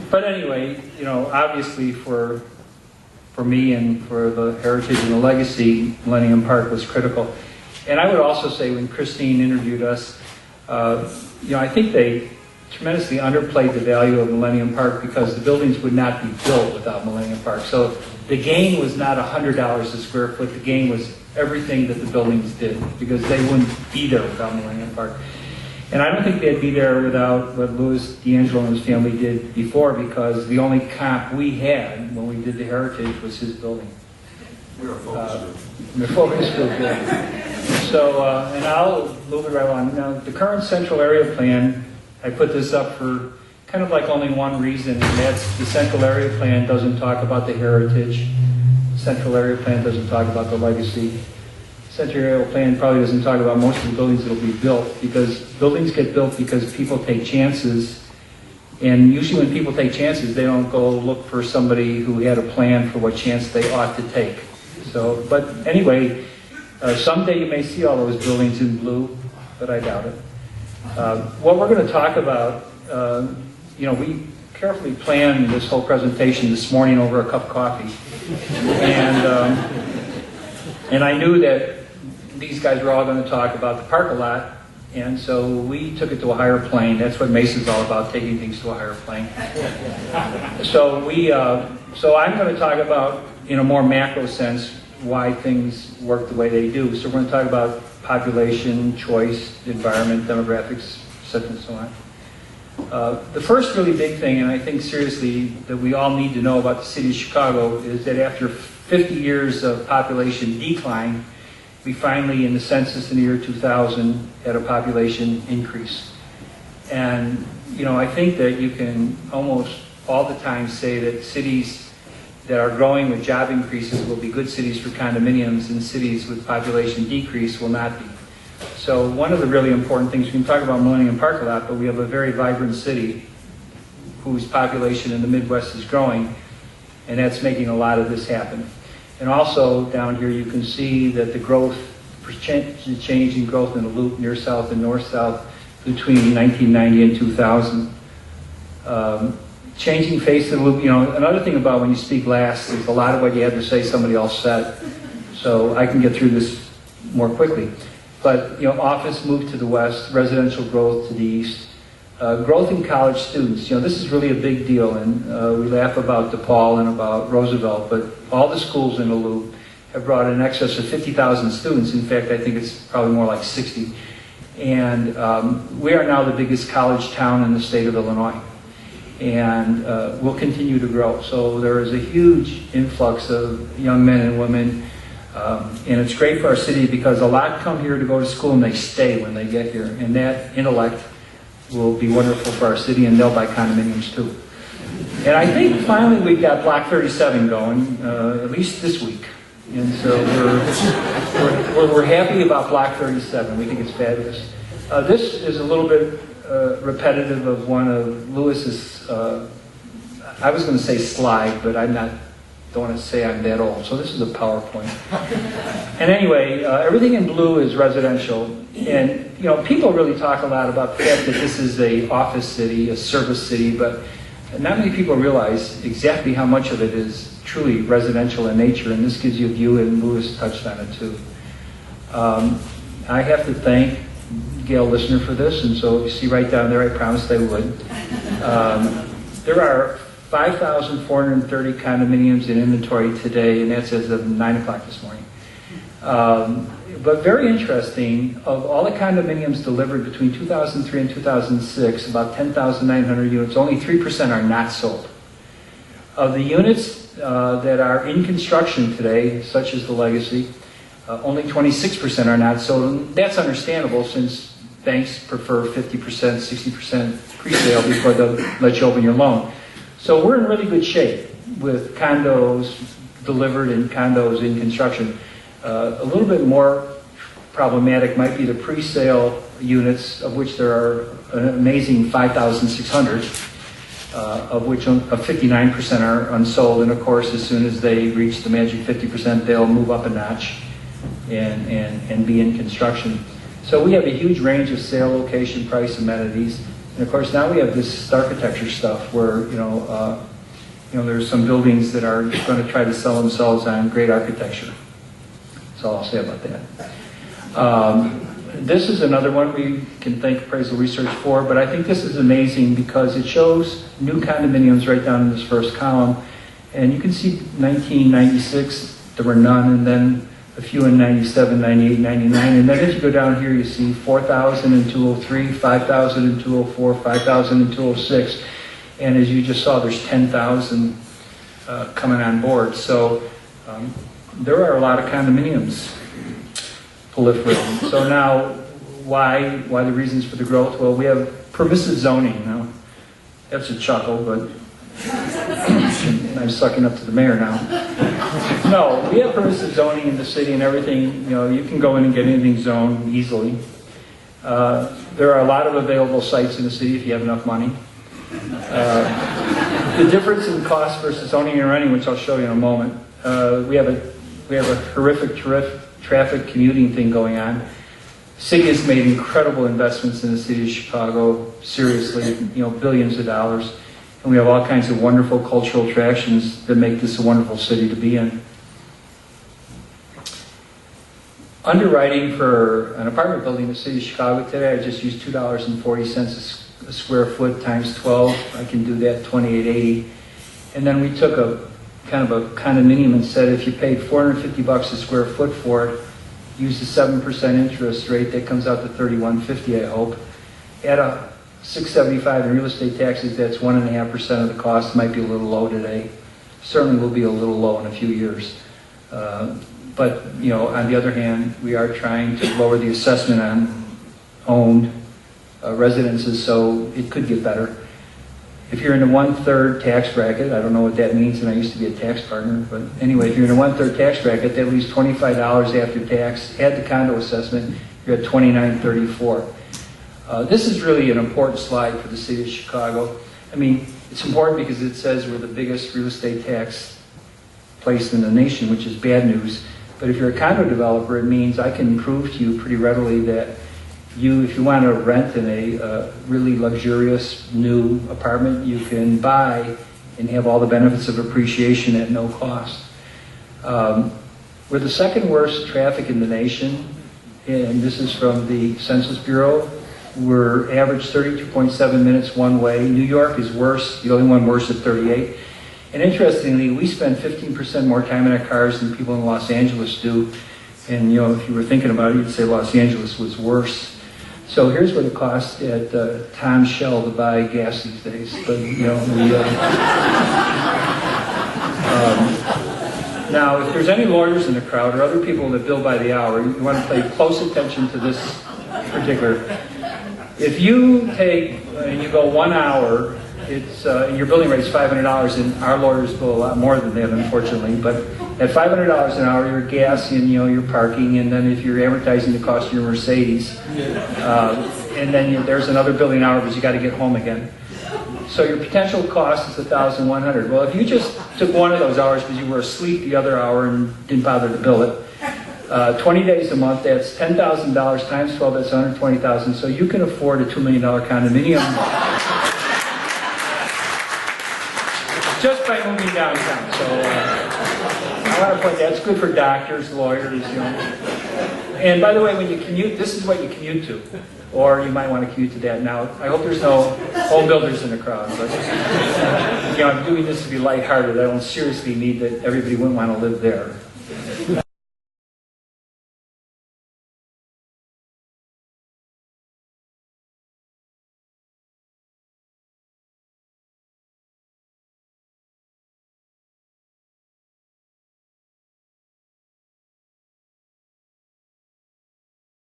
But anyway, you know, obviously for me and for the heritage and the legacy, Millennium Park was critical. And I would also say when Christine interviewed us, you know, I think they tremendously underplayed the value of Millennium Park because the buildings would not be built without Millennium Park. So the gain was not $100 a square foot, the gain was everything that the buildings did, because they wouldn't be there without Millennium Park. And I don't think they'd be there without what Louis D'Angelo and his family did before, because the only comp we had when we did the heritage was his building. We're a focus group. We're a focus group, yeah. So, and I'll move it right along. Now, the current central area plan, I put this up for kind of like only one reason, and that's the central area plan doesn't talk about the heritage. The central area plan doesn't talk about the legacy. Central area plan probably doesn't talk about most of the buildings that will be built, because buildings get built because people take chances, and usually when people take chances, they don't go look for somebody who had a plan for what chance they ought to take. So, but anyway, someday you may see all those buildings in blue, but I doubt it. What we're going to talk about, you know, we carefully planned this whole presentation this morning over a cup of coffee, and I knew that these guys were all going to talk about the park a lot, and so we took it to a higher plane. That's what Mesa's all about, taking things to a higher plane. So I'm going to talk about, in a more macro sense, why things work the way they do. So we're going to talk about population, choice, environment, demographics, etc. and so on. The first really big thing, and I think seriously that we all need to know about the city of Chicago, is that after 50 years of population decline, we finally, in the census in the year 2000, had a population increase. And, you know, I think that you can almost all the time say that cities that are growing with job increases will be good cities for condominiums, and cities with population decrease will not be. So one of the really important things, we can talk about Millennium Park a lot, but we have a very vibrant city whose population in the Midwest is growing, and that's making a lot of this happen. And also down here you can see that the growth, the change in growth in the loop near south and north south between 1990 and 2000. Changing face of the loop, you know, another thing about when you speak last is a lot of what you have to say somebody else said. So I can get through this more quickly. But, you know, office moved to the west, residential growth to the east. Growth in college students, you know, this is really a big deal, and we laugh about DePaul and about Roosevelt, but all the schools in the loop have brought in excess of 50,000 students. In fact, I think it's probably more like 60. And we are now the biggest college town in the state of Illinois, and we'll continue to grow. So there is a huge influx of young men and women, and it's great for our city because a lot come here to go to school and they stay when they get here, and that intellect will be wonderful for our city, and they'll buy condominiums too. And I think finally we've got Block 37 going, at least this week. And so we're happy about Block 37. We think it's fabulous. This is a little bit repetitive of one of Lewis's, I was going to say slide, but don't want to say I'm that old. So this is a PowerPoint. And anyway, everything in blue is residential. And, you know, people really talk a lot about the fact that this is a office city, a service city, but not many people realize exactly how much of it is truly residential in nature, and this gives you a view, and Louis touched on it too. I have to thank Gail Listener for this, and so you see right down there, I promised I would. There are 5,430 condominiums in inventory today, and that's as of 9 o'clock this morning. But very interesting, of all the condominiums delivered between 2003 and 2006, about 10,900 units, only 3% are not sold. Of the units that are in construction today, such as the Legacy, only 26% are not sold. And that's understandable since banks prefer 50%, 60% pre-sale before they'll let you open your loan. So we're in really good shape with condos delivered and condos in construction. A little bit more problematic might be the pre-sale units, of which there are an amazing 5,600, of which 59% are unsold. And of course, as soon as they reach the magic 50%, they'll move up a notch and be in construction. So we have a huge range of sale, location, price, amenities. And of course, now we have this architecture stuff where, there's some buildings that are going to try to sell themselves on great architecture. That's all I'll say about that. This is another one we can thank Appraisal Research for, but I think this is amazing because it shows new condominiums right down in this first column. And you can see 1996, there were none, and then a few in 97, 98, 99. And then as you go down here, you see 4,000 in 203, 5,000 in 204, 5,000 in 206. And as you just saw, there's 10,000 coming on board. So there are a lot of condominiums proliferating. So now, why the reasons for the growth? Well, we have permissive zoning. Now, that's a chuckle, but I'm sucking up to the mayor now. No, we have permissive zoning in the city and everything. You can go in and get anything zoned easily. There are a lot of available sites in the city if you have enough money. The difference in cost versus owning and renting, which I'll show you in a moment. We have a horrific traffic commuting thing going on. City has made incredible investments in the city of Chicago, seriously, billions of dollars. And we have all kinds of wonderful cultural attractions that make this a wonderful city to be in. Underwriting for an apartment building in the city of Chicago today, I just used $2.40 a square foot times 12. I can do that, $28.80. And then we took a kind of a condominium and said if you paid $450 a square foot for it, use the 7% interest rate, that comes out to $31.50, I hope. Add a $6.75 in real estate taxes, that's 1.5% of the cost. Might be a little low today. Certainly will be a little low in a few years. But on the other hand, we are trying to lower the assessment on owned residences, so it could get better. If you're in a 1/3 tax bracket, I don't know what that means, and I used to be a tax partner, but anyway, if you're in a 1/3 tax bracket, that leaves $25 after tax. Add the condo assessment, you're at $29.34. This is really an important slide for the city of Chicago. I mean, it's important because it says we're the biggest real estate tax place in the nation, which is bad news. But if you're a condo developer, it means I can prove to you pretty readily that if you want to rent in a really luxurious new apartment, you can buy and have all the benefits of appreciation at no cost. We're the second worst traffic in the nation, and this is from the Census Bureau. We're average 32.7 minutes one way. New York is worse, the only one worse at 38. And interestingly, we spend 15% more time in our cars than people in Los Angeles do. And if you were thinking about it, you'd say Los Angeles was worse. So here's what it costs at Tom Shell to buy gas these days. But now, if there's any lawyers in the crowd or other people that bill by the hour, you want to pay close attention to this particular. If you take and you go 1 hour, it's your billing rate is $500, and our lawyers bill a lot more than that, unfortunately. But at $500 an hour, your gas and your parking, and then if you're advertising the cost of your Mercedes, and then there's another billing hour because you got to get home again. So your potential cost is $1,100. Well, if you just took one of those hours because you were asleep the other hour and didn't bother to bill it, 20 days a month, that's $10,000 times 12, that's $120,000. So you can afford a $2 million condominium just by moving downtown. So I want to point that's good for doctors, lawyers, And by the way, when you commute, this is what you commute to. Or you might want to commute to that. Now, I hope there's no home builders in the crowd, but I'm doing this to be lighthearted. I don't seriously mean that everybody wouldn't want to live there.